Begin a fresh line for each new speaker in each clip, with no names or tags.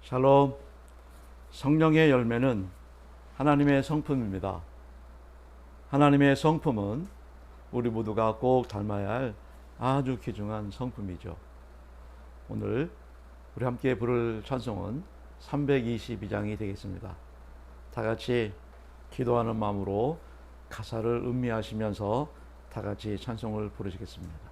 샬롬. 성령의 열매는 하나님의 성품입니다. 하나님의 성품은 우리 모두가 꼭 닮아야 할 아주 귀중한 성품이죠. 오늘 우리 함께 부를 찬송은 322장이 되겠습니다. 다 같이 기도하는 마음으로 가사를 음미하시면서 다 같이 찬송을 부르시겠습니다.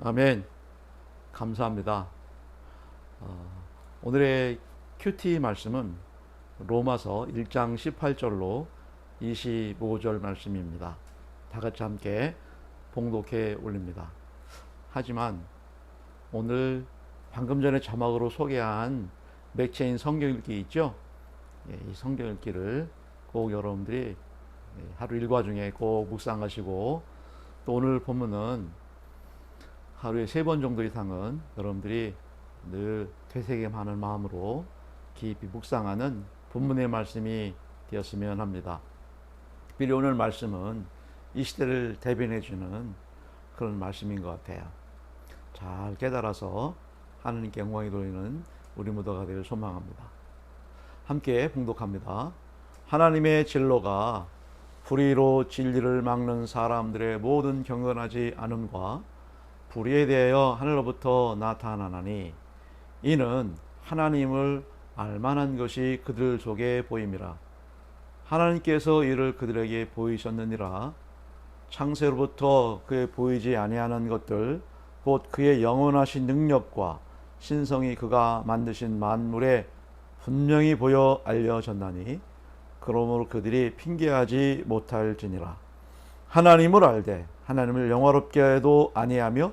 아멘. 감사합니다. 오늘의 큐티 말씀은 로마서 1장 18절로 25절 말씀입니다. 다 같이 함께 봉독해 올립니다. 하지만 오늘 방금 전에 자막으로 소개한 맥체인 성경 읽기 있죠? 이 성경 읽기를 꼭 여러분들이 하루 일과 중에 꼭 묵상하시고, 또 오늘 본문은 하루에 3번 정도 이상은 여러분들이 늘 되새김하는 마음으로 깊이 묵상하는 본문의 말씀이 되었으면 합니다. 특별히 오늘 말씀은 이 시대를 대변해주는 그런 말씀인 것 같아요. 잘 깨달아서 하나님께 영광이 돌리는 우리 모두가 되길 소망합니다. 함께 봉독합니다. 하나님의 진로가 불의로 진리를 막는 사람들의 모든 경건하지 않음과 불의에 대하여 하늘로부터 나타나나니 이는 하나님을 알만한 것이 그들 속에 보임이라. 하나님께서 이를 그들에게 보이셨느니라. 창세로부터 그에 보이지 아니하는 것들 곧 그의 영원하신 능력과 신성이 그가 만드신 만물에 분명히 보여 알려졌나니 그러므로 그들이 핑계하지 못할지니라. 하나님을 알되 하나님을 영화롭게도 아니하며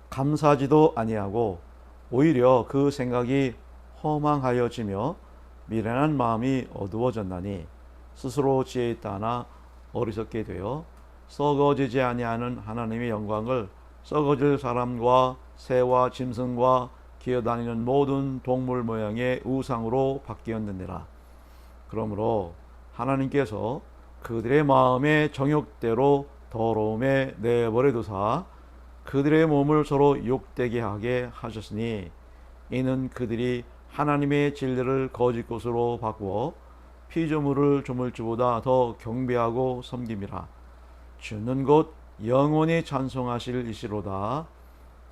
감사하지도 아니하고 오히려 그 생각이 허망하여지며 미련한 마음이 어두워졌나니 스스로 지혜 있다 하나 어리석게 되어 썩어지지 아니하는 하나님의 영광을 썩어질 사람과 새와 짐승과 기어다니는 모든 동물 모양의 우상으로 바뀌었느니라. 그러므로 하나님께서 그들의 마음의 정욕대로 더러움에 내버려 두사 그들의 몸을 서로 욕되게 하게 하셨으니 이는 그들이 하나님의 진리를 거짓 것으로 바꾸어 피조물을 조물주보다 더 경배하고 섬김이라. 주는 곧 영원히 찬송하실 이시로다.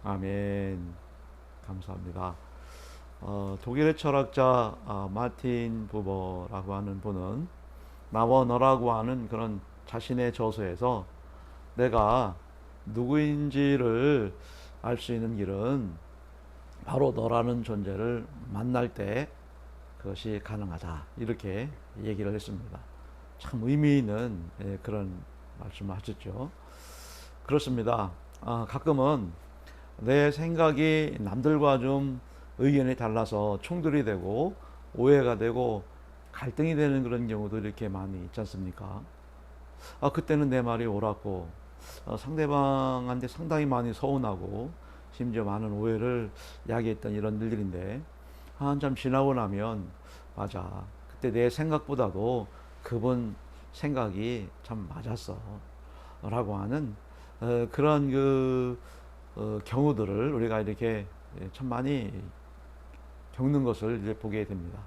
아멘. 감사합니다. 독일의 철학자 마틴 부버라고 하는 분은 나와 너라고 하는 그런 자신의 저서에서 내가 누구인지를 알 수 있는 길은 바로 너라는 존재를 만날 때 그것이 가능하다, 이렇게 얘기를 했습니다. 참 의미 있는 그런 말씀을 하셨죠. 그렇습니다. 가끔은 내 생각이 남들과 좀 의견이 달라서 충돌이 되고 오해가 되고 갈등이 되는 그런 경우도 이렇게 많이 있지 않습니까? 그때는 내 말이 옳았고 상대방한테 상당히 많이 서운하고 심지어 많은 오해를 야기했던 이런 일들인데 한참 지나고 나면 맞아, 그때 내 생각보다도 그분 생각이 참 맞았어 라고 하는 그런 경우들을 우리가 이렇게 참 많이 겪는 것을 이제 보게 됩니다.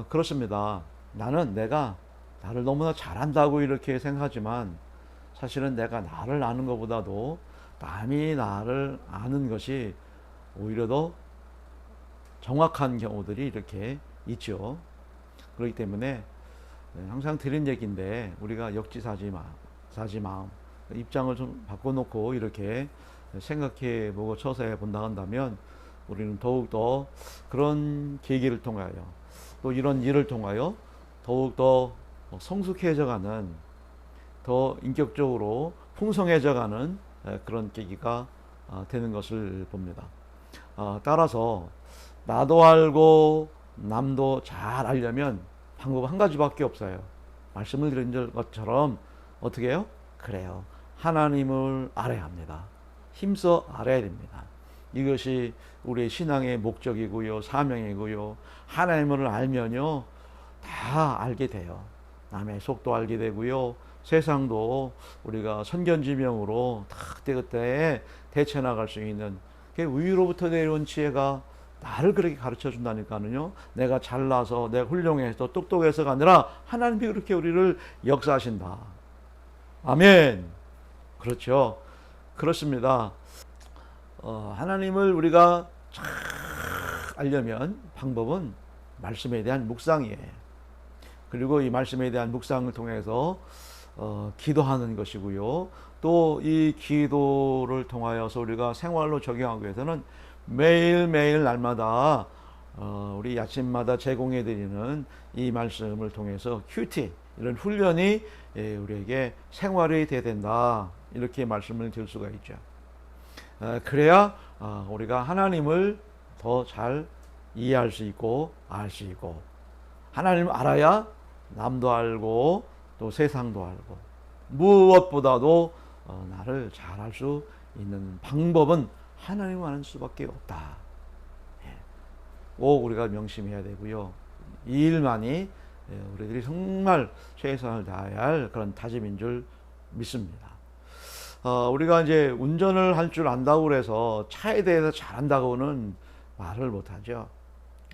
그렇습니다. 나는 내가 나를 너무나 잘한다고 이렇게 생각하지만 사실은 내가 나를 아는 것보다도 남이 나를 아는 것이 오히려 더 정확한 경우들이 이렇게 있죠. 그렇기 때문에 항상 드린 얘기인데 우리가 역지사지 마음, 입장을 좀 바꿔놓고 이렇게 생각해 보고 처사해 본다 한다면 우리는 더욱더 그런 계기를 통하여 또 이런 일을 통하여 더욱더 성숙해져가는, 더 인격적으로 풍성해져가는 그런 계기가 되는 것을 봅니다. 따라서 나도 알고 남도 잘 알려면 방법 한 가지밖에 없어요. 말씀을 드린 것처럼 어떻게 해요? 그래요. 하나님을 알아야 합니다. 힘써 알아야 됩니다. 이것이 우리의 신앙의 목적이고요, 사명이고요. 하나님을 알면요, 다 알게 돼요. 남의 속도 알게 되고요, 세상도 우리가 선견지명으로 다 그때그때 대처 나갈 수 있는, 위로부터 내려온 지혜가 나를 그렇게 가르쳐 준다니까요. 내가 잘나서 내가 훌륭해서 똑똑해서가 아니라 하나님이 그렇게 우리를 역사하신다. 아멘. 그렇죠. 그렇습니다. 하나님을 우리가 잘 알려면 방법은 말씀에 대한 묵상이에요. 그리고 이 말씀에 대한 묵상을 통해서 기도하는 것이고요. 또 이 기도를 통하여서 우리가 생활로 적용하기 위해서는 매일매일 날마다 우리 아침마다 제공해 드리는 이 말씀을 통해서 큐티, 이런 훈련이 우리에게 생활이 돼야 된다, 이렇게 말씀을 드릴 수가 있죠. 그래야 우리가 하나님을 더 잘 이해할 수 있고 알 수 있고, 하나님을 알아야 남도 알고 또 세상도 알고, 무엇보다도 나를 잘 알 수 있는 방법은 하나님을 아는 수밖에 없다. 꼭 우리가 명심해야 되고요. 이 일만이 우리들이 정말 최선을 다해야 할 그런 다짐인 줄 믿습니다. 우리가 이제 운전을 할 줄 안다고 그래서 차에 대해서 잘한다고는 말을 못하죠.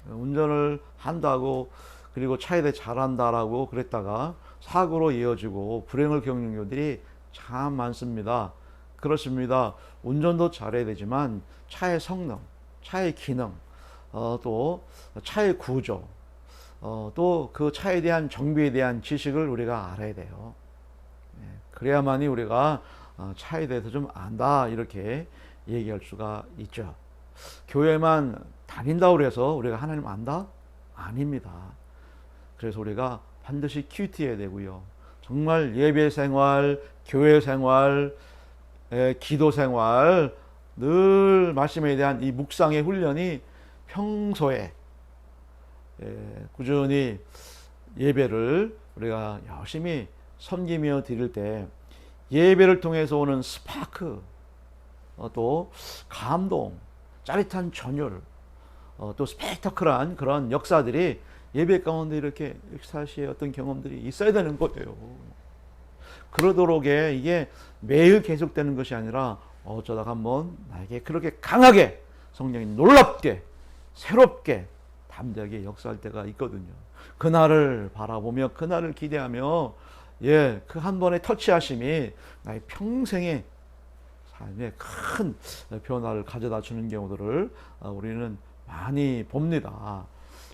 운전을 한다고 그리고 차에 대해 잘한다라고 그랬다가 사고로 이어지고 불행을 겪는 경우들이 참 많습니다. 그렇습니다. 운전도 잘해야 되지만 차의 성능, 차의 기능, 또 차의 구조, 또 그 차에 대한 정비에 대한 지식을 우리가 알아야 돼요. 그래야만이 우리가 차에 대해서 좀 안다, 이렇게 얘기할 수가 있죠. 교회만 다닌다고 해서 우리가 하나님 안다? 아닙니다. 그래서 우리가 반드시 큐티해야 되고요. 정말 예배 생활, 교회 생활, 기도 생활, 늘 말씀에 대한 이 묵상의 훈련이 평소에 꾸준히 예배를 우리가 열심히 섬기며 드릴 때 예배를 통해서 오는 스파크, 또 감동, 짜릿한 전율, 또 스펙터클한 그런 역사들이 예배 가운데 이렇게 엑스타시의 어떤 경험들이 있어야 되는 거예요. 그러도록 이게 매일 계속되는 것이 아니라 어쩌다가 한번 나에게 그렇게 강하게 성령이 놀랍게 새롭게 담대하게 역사할 때가 있거든요. 그날을 바라보며 그날을 기대하며 그 한 번의 터치하심이 나의 평생의 삶에 큰 변화를 가져다 주는 경우들을 우리는 많이 봅니다.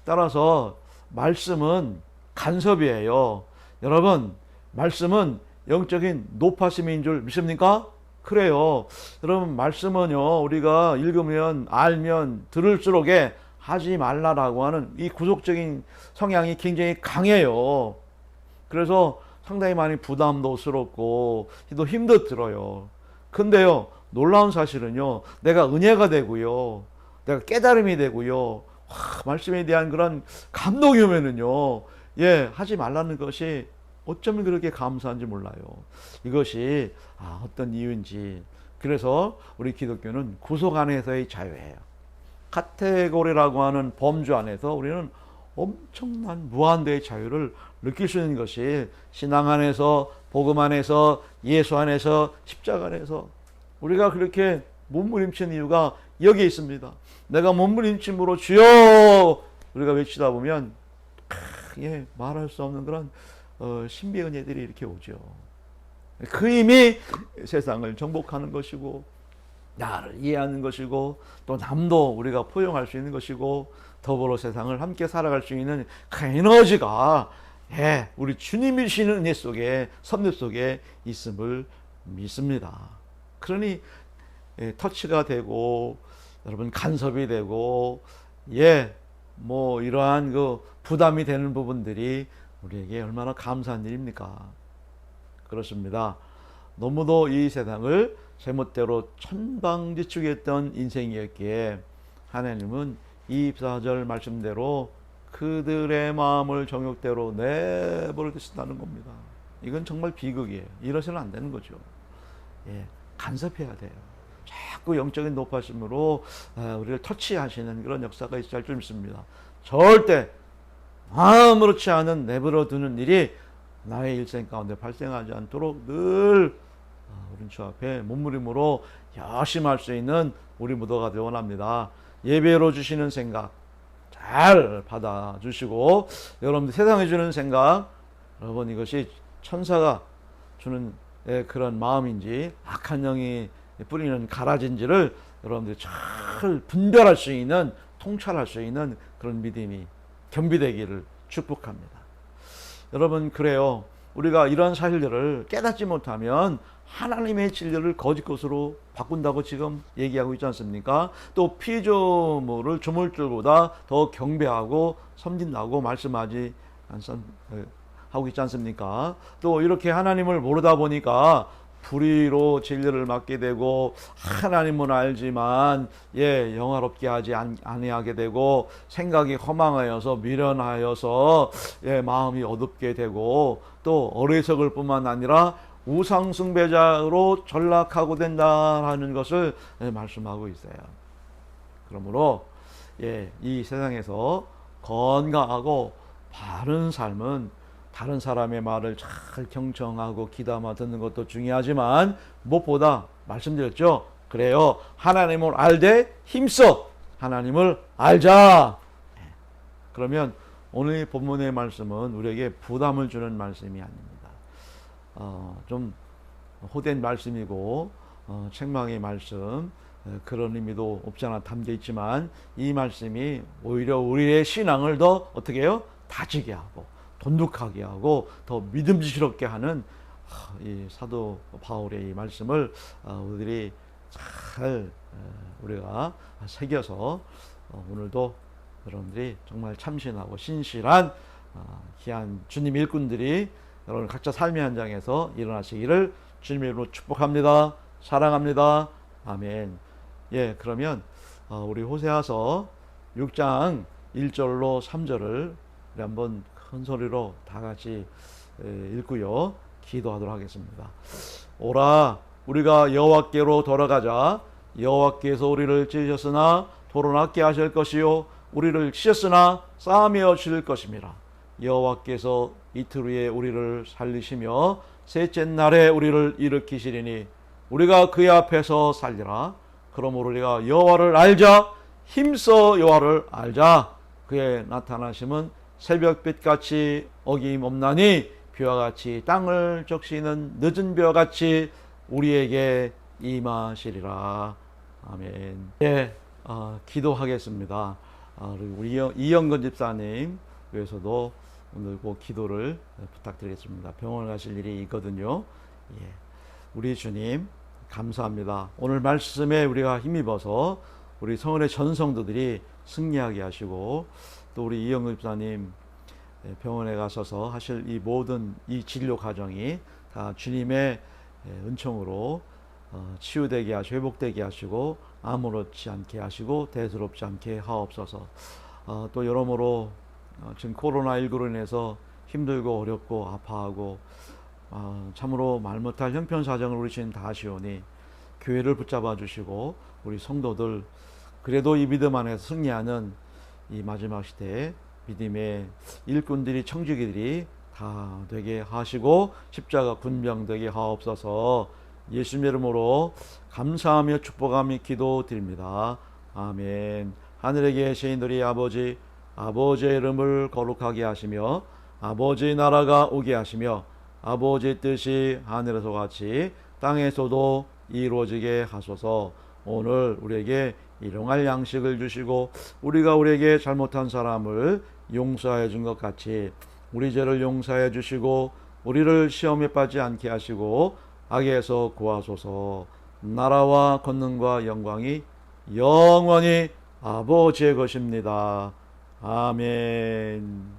따라서 말씀은 간섭이에요. 여러분, 말씀은 영적인 높아심인 줄 믿습니까? 그래요. 여러분, 말씀은요, 우리가 읽으면 알면 들을수록 하지 말라라고 하는 이 구속적인 성향이 굉장히 강해요. 그래서 상당히 많이 부담도스럽고 또 힘도 들어요. 근데요, 놀라운 사실은요, 내가 은혜가 되고요, 내가 깨달음이 되고요, 말씀에 대한 그런 감동이 오면은요, 하지 말라는 것이 어쩌면 그렇게 감사한지 몰라요. 이것이 어떤 이유인지. 그래서 우리 기독교는 구속 안에서의 자유예요. 카테고리라고 하는 범주 안에서 우리는 엄청난 무한대의 자유를 느낄 수 있는 것이 신앙 안에서, 복음 안에서, 예수 안에서, 십자가 안에서 우리가 그렇게 몸부림치는 이유가 여기에 있습니다. 내가 몸부림침으로 주여 우리가 외치다 보면 말할 수 없는 그런 신비의 은혜들이 이렇게 오죠. 그 힘이 세상을 정복하는 것이고 나를 이해하는 것이고 또 남도 우리가 포용할 수 있는 것이고 더불어 세상을 함께 살아갈 수 있는 그 에너지가 우리 주님이 주시는 은혜 속에 섭리 속에 있음을 믿습니다. 그러니 터치가 되고 여러분 간섭이 되고 이러한 그 부담이 되는 부분들이 우리에게 얼마나 감사한 일입니까? 그렇습니다. 너무도 이 세상을 제멋대로 천방지축했던 인생이었기에 하나님은 이 4절 말씀대로 그들의 마음을 정욕대로 내버려 두신다는 겁니다. 이건 정말 비극이에요. 이러서는 안 되는 거죠. 간섭해야 돼요. 자꾸 영적인 높아심으로 우리를 터치하시는 그런 역사가 있어야 할 줄 믿습니다. 절대 아무렇지 않은 내버려 두는 일이 나의 일생 가운데 발생하지 않도록 늘 우리 주 앞에 몸부림으로 열심히 할 수 있는 우리 무도가 되어 원합니다. 예배로 주시는 생각 잘 받아주시고 여러분들 세상에 주는 생각 여러분 이것이 천사가 주는 그런 마음인지 악한 영이 뿌리는 가라진지를 여러분들이 잘 분별할 수 있는 통찰할 수 있는 그런 믿음이 겸비되기를 축복합니다. 여러분 그래요. 우리가 이런 사실들을 깨닫지 못하면 하나님의 진리를 거짓 것으로 바꾼다고 지금 얘기하고 있지 않습니까? 또 피조물을 조물주보다 더 경배하고 섬긴다고 말씀하지 하고 있지 않습니까? 또 이렇게 하나님을 모르다 보니까 불의로 진리를 맡게 되고 하나님은 알지만 영화롭게 하지 아니하게 되고 생각이 허망하여서 미련하여서 마음이 어둡게 되고 또 어리석을 뿐만 아니라 우상숭배자로 전락하고 된다라는 것을 말씀하고 있어요. 그러므로 이 세상에서 건강하고 바른 삶은 다른 사람의 말을 잘 경청하고 귀담아 듣는 것도 중요하지만 무엇보다 말씀드렸죠. 그래요. 하나님을 알되 힘써 하나님을 알자. 그러면 오늘 본문의 말씀은 우리에게 부담을 주는 말씀이 아닙니다. 좀 호된 말씀이고 책망의 말씀 그런 의미도 없지 않아 담겨 있지만 이 말씀이 오히려 우리의 신앙을 더 어떻게 해요? 다지게 하고 돈독하게 하고 더 믿음직스럽게 하는 이 사도 바울의 이 말씀을 우리들이 잘 우리가 새겨서 오늘도 여러분들이 정말 참신하고 신실한 귀한 주님 일꾼들이 여러분 각자 삶의 현장에서 일어나시기를 주님의 이름으로 축복합니다. 사랑합니다. 아멘. 예, 그러면 우리 호세아서 6장 1절로 3절을 우리 한번 큰 소리로 다 같이 읽고요. 기도하도록 하겠습니다. 오라, 우리가 여호와께로 돌아가자. 여호와께서 우리를 찢으셨으나 도로낫게 하실 것이요, 우리를 치셨으나 싸매어 주실 것임이라. 여호와께서 이틀 후에 우리를 살리시며 셋째 날에 우리를 일으키시리니 우리가 그의 앞에서 살리라. 그러므로 우리가 여호와를 알자. 힘써 여호와를 알자. 그의 나타나심은 새벽빛같이 어김없나니 비와 같이 땅을 적시는 늦은 비와 같이 우리에게 임하시리라. 아멘. 예, 기도하겠습니다. 우리 이영건 집사님 위해서도 오늘 그 기도를 부탁드리겠습니다. 병원 가실 일이 있거든요. 예, 우리 주님 감사합니다. 오늘 말씀에 우리가 힘입어서 우리 성원의 전성도들이 승리하게 하시고, 또 우리 이영근 집사님 병원에 가셔서 하실 이 모든 이 진료 과정이 다 주님의 은총으로 치유되게 하시고 회복되게 하시고 아무렇지 않게 하시고 대수롭지 않게 하옵소서. 또 여러모로 지금 코로나19로 인해서 힘들고 어렵고 아파하고 참으로 말 못할 형편사정을 우리 주님 다 아시오니 교회를 붙잡아 주시고 우리 성도들 그래도 이 믿음 안에서 승리하는 이 마지막 시대에 믿음의 일꾼들이 청지기들이 다 되게 하시고 십자가 군병되게 하옵소서. 예수님의 이름으로 감사하며 축복하며 기도드립니다. 아멘. 하늘에 계신 우리 아버지, 아버지의 이름을 거룩하게 하시며 아버지의 나라가 오게 하시며 아버지의 뜻이 하늘에서 같이 땅에서도 이루어지게 하소서. 오늘 우리에게 일용할 양식을 주시고 우리가 우리에게 잘못한 사람을 용서해 준 것 같이 우리 죄를 용서해 주시고 우리를 시험에 빠지지 않게 하시고 악에서 구하소서. 나라와 권능과 영광이 영원히 아버지의 것입니다. 아멘.